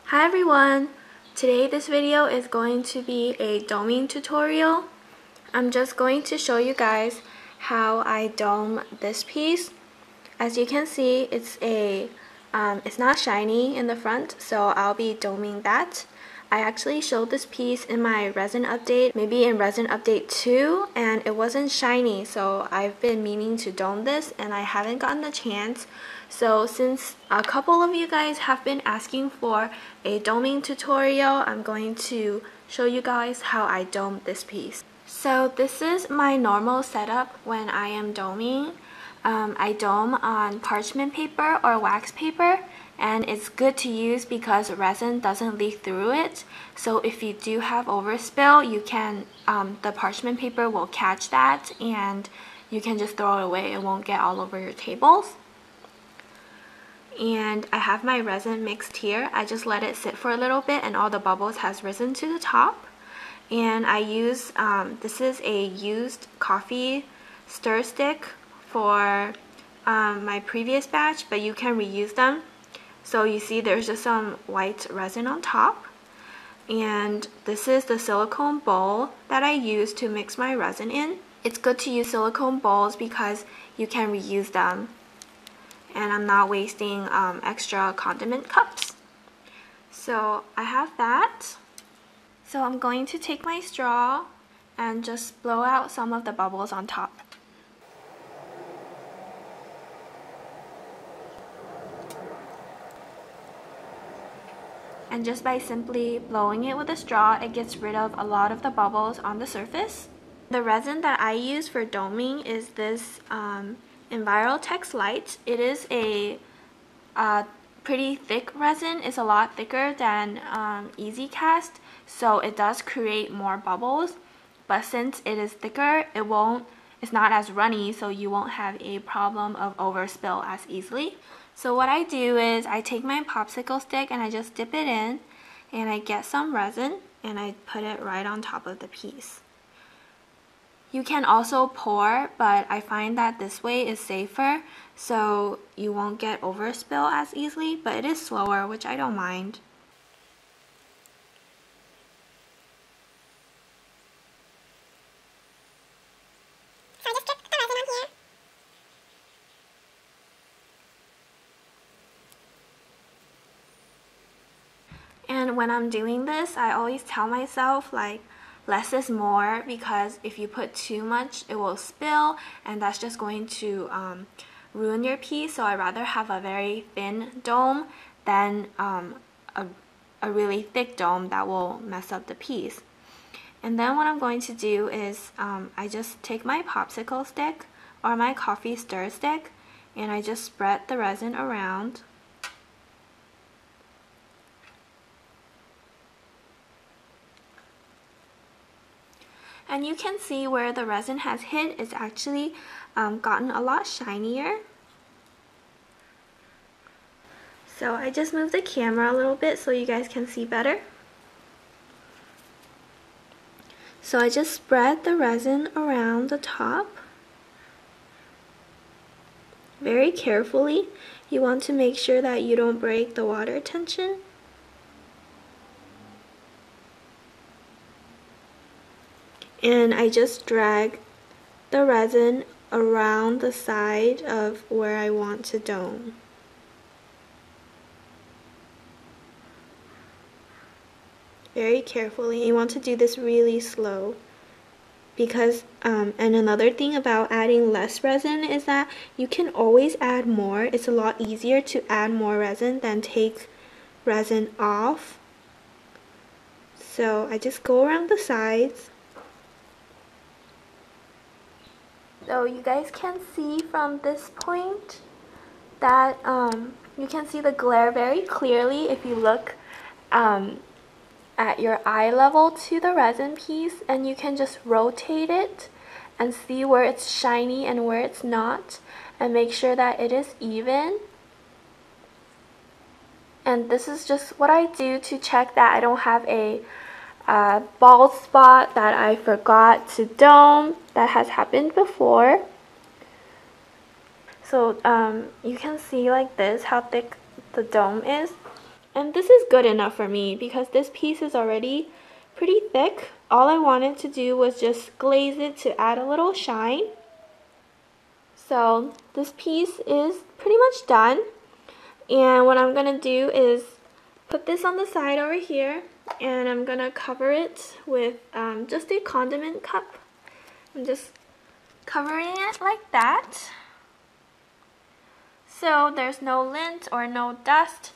Hi everyone! Today this video is going to be a doming tutorial. I'm just going to show you guys how I dome this piece. As you can see, it's not shiny in the front, so I'll be doming that. I actually showed this piece in my resin update, maybe in resin update 2, and it wasn't shiny, so I've been meaning to dome this and I haven't gotten the chance. So since a couple of you guys have been asking for a doming tutorial, I'm going to show you guys how I dome this piece. So this is my normal setup when I am doming. I dome on parchment paper or wax paper, and it's good to use because resin doesn't leak through it. So if you do have overspill, you can the parchment paper will catch that and you can just throw it away. It won't get all over your tables. And I have my resin mixed here. I just let it sit for a little bit and all the bubbles has risen to the top. And I use this is a used coffee stir stick for my previous batch, but you can reuse them. So you see there's just some white resin on top. And this is the silicone bowl that I use to mix my resin in. It's good to use silicone bowls because you can reuse them. And I'm not wasting extra condiment cups. So I have that. So I'm going to take my straw and just blow out some of the bubbles on top. And just by simply blowing it with a straw, it gets rid of a lot of the bubbles on the surface. The resin that I use for doming is this Envirotex Light. It is a pretty thick resin. It's a lot thicker than Easy Cast, so it does create more bubbles. But since it is thicker, it's not as runny, so you won't have a problem of overspill as easily. So what I do is I take my popsicle stick and I just dip it in and I get some resin and I put it right on top of the piece. You can also pour, but I find that this way is safer, so you won't get overspill as easily, but it is slower, which I don't mind. So I just drip the resin on here. And when I'm doing this, I always tell myself like less is more, because if you put too much it will spill and that's just going to ruin your piece. So I'd rather have a very thin dome than a really thick dome that will mess up the piece. And then what I'm going to do is I just take my popsicle stick or my coffee stir stick and I just spread the resin around. And you can see where the resin has hit, it's actually gotten a lot shinier. So I just moved the camera a little bit so you guys can see better. So I just spread the resin around the top very carefully. You want to make sure that you don't break the water tension. And I just drag the resin around the side of where I want to dome. Very carefully. You want to do this really slow because and another thing about adding less resin is that you can always add more. It's a lot easier to add more resin than take resin off. So I just go around the sides. So you guys can see from this point that you can see the glare very clearly if you look at your eye level to the resin piece, and you can just rotate it and see where it's shiny and where it's not and make sure that it is even. And this is just what I do to check that I don't have a bald spot that I forgot to dome. That has happened before. So you can see like this how thick the dome is. And this is good enough for me because this piece is already pretty thick. All I wanted to do was just glaze it to add a little shine. So this piece is pretty much done. And what I'm going to do is put this on the side over here, and I'm going to cover it with just a condiment cup. I'm just covering it like that, so there's no lint or no dust.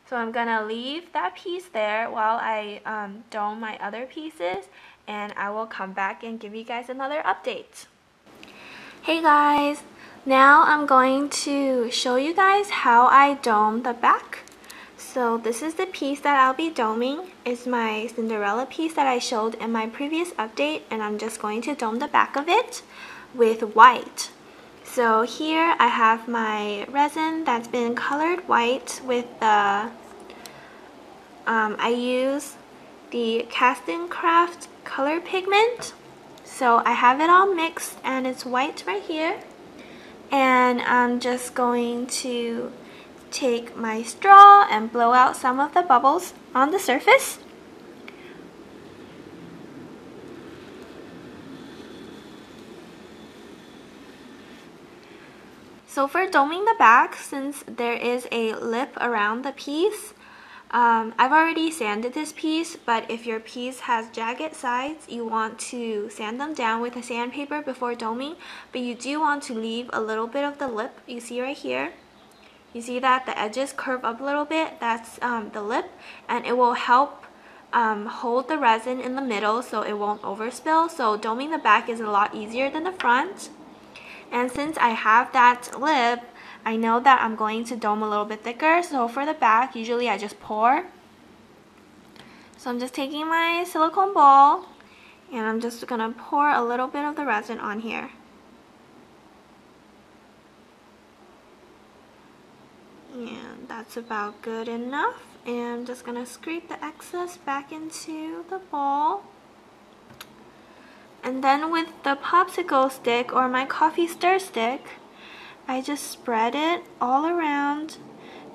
So I'm going to leave that piece there while I dome my other pieces, and I will come back and give you guys another update. Hey guys! Now I'm going to show you guys how I dome the back. So this is the piece that I'll be doming. It's my Cinderella piece that I showed in my previous update, and I'm just going to dome the back of it with white. So here I have my resin that's been colored white with the, I use the Cast and Craft color pigment. So I have it all mixed and it's white right here. And I'm just going to take my straw and blow out some of the bubbles on the surface. So for doming the back, since there is a lip around the piece, I've already sanded this piece, but if your piece has jagged sides, you want to sand them down with a sandpaper before doming, but you do want to leave a little bit of the lip. You see right here? You see that the edges curve up a little bit? That's the lip, and it will help hold the resin in the middle so it won't overspill. So doming the back is a lot easier than the front. And since I have that lip, I know that I'm going to dome a little bit thicker. So for the back, usually I just pour. So I'm just taking my silicone ball and I'm just going to pour a little bit of the resin on here. And that's about good enough. And I'm just going to scrape the excess back into the ball. And then with the popsicle stick or my coffee stir stick, I just spread it all around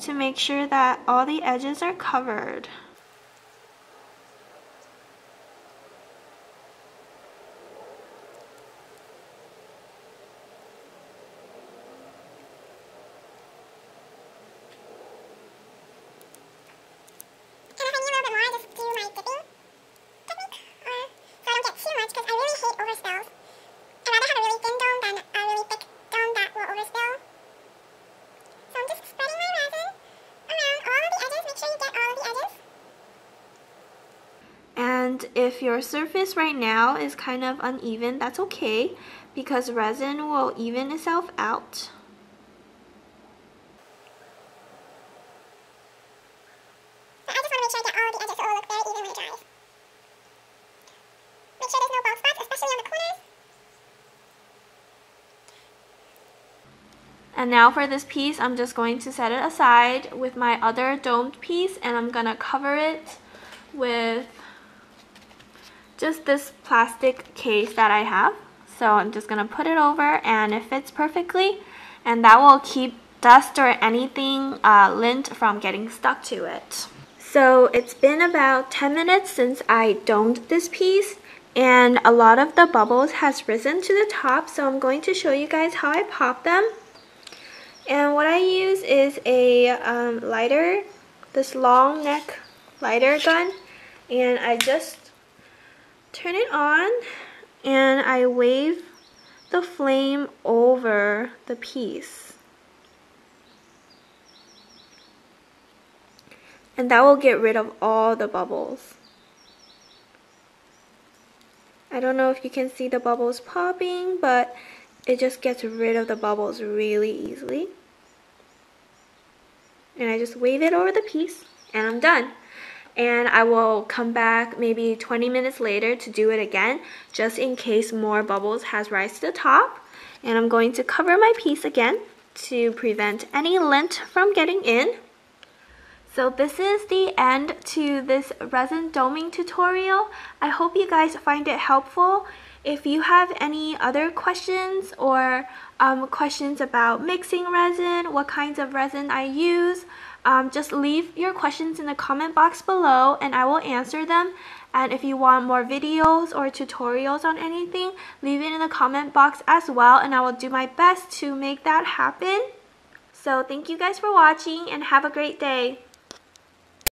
to make sure that all the edges are covered. And if your surface right now is kind of uneven, that's okay, because resin will even itself out. I just want to make sure I get all the edges so it will look very even when it dries. Make sure there's no bald spots, especially on the corners. And now for this piece, I'm just going to set it aside with my other domed piece, and I'm going to cover it with just this plastic case that I have. So I'm just going to put it over and it fits perfectly, and that will keep dust or anything lint from getting stuck to it. So it's been about 10 minutes since I domed this piece, and a lot of the bubbles has risen to the top, so I'm going to show you guys how I pop them. And what I use is a lighter, this long neck lighter gun, and I just turn it on and I wave the flame over the piece. And that will get rid of all the bubbles. I don't know if you can see the bubbles popping, but it just gets rid of the bubbles really easily. And I just wave it over the piece and I'm done. And I will come back maybe 20 minutes later to do it again, just in case more bubbles has rise to the top. And I'm going to cover my piece again to prevent any lint from getting in. So this is the end to this resin doming tutorial. I hope you guys find it helpful. If you have any other questions or questions about mixing resin, what kinds of resin I use, just leave your questions in the comment box below and I will answer them. And if you want more videos or tutorials on anything, leave it in the comment box as well, and I will do my best to make that happen. So thank you guys for watching and have a great day.